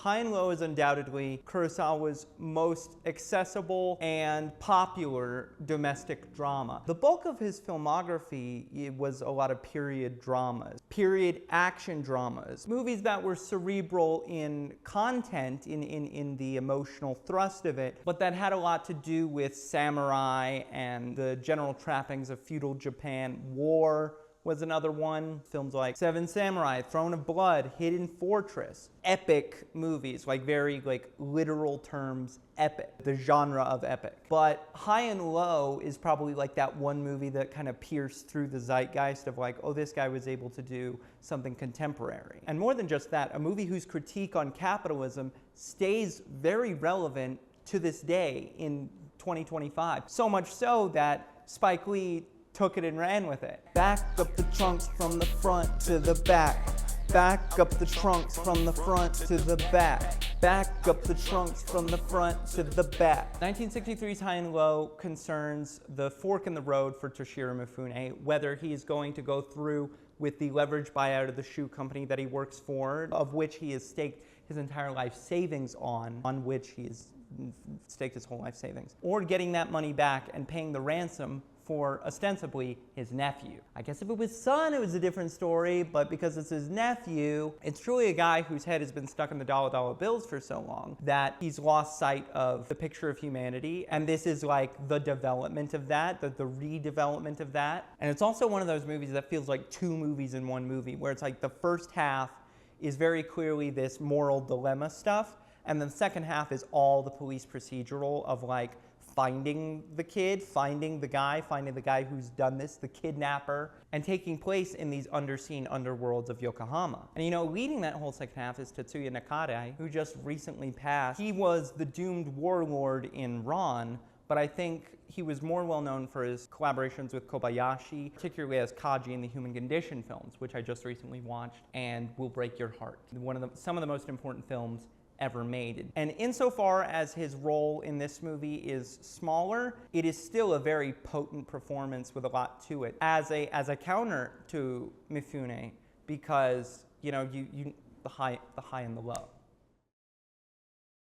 High and Low is undoubtedly Kurosawa's most accessible and popular domestic drama. The bulk of his filmography was a lot of period dramas, period action dramas, movies that were cerebral in content, in the emotional thrust of it, but that had a lot to do with samurai and the general trappings of feudal Japan. War was another one. Films like Seven Samurai, Throne of Blood, Hidden Fortress. Epic movies, like very literal terms, epic, the genre of epic. But High and Low is probably like that one movie that kind of pierced through the zeitgeist of like, oh, this guy was able to do something contemporary. And more than just that, a movie whose critique on capitalism stays very relevant to this day in 2025. So much so that Spike Lee took it and ran with it. Back up the trunks from the front to the back. Back up the trunks from the front to the back. Back up the trunks from the front to the back. 1963's High and Low concerns the fork in the road for Toshiro Mifune, whether he's going to go through with the leverage buyout of the shoe company that he works for, of which he has staked his entire life savings on which he has staked his whole life savings, or getting that money back and paying the ransom for ostensibly his nephew. I guess if it was son, it was a different story, but because it's his nephew, it's truly a guy whose head has been stuck in the dollar bills for so long that he's lost sight of the picture of humanity, and this is like the development of that, the redevelopment of that. And it's also one of those movies that feels like two movies in one movie, where it's like the first half is very clearly this moral dilemma stuff, and then the second half is all the police procedural of like finding the kid, finding the guy who's done this, the kidnapper, and taking place in these underseen underworlds of Yokohama. And you know, leading that whole second half is Tetsuya Nakade, who just recently passed. He was the doomed warlord in Ron, but I think he was more well known for his collaborations with Kobayashi, particularly as Kaji in the Human Condition films, which I just recently watched and will break your heart. Some of the most important films ever made. And insofar as his role in this movie is smaller, it is still a very potent performance with a lot to it as a counter to Mifune, because you know, the high and the low.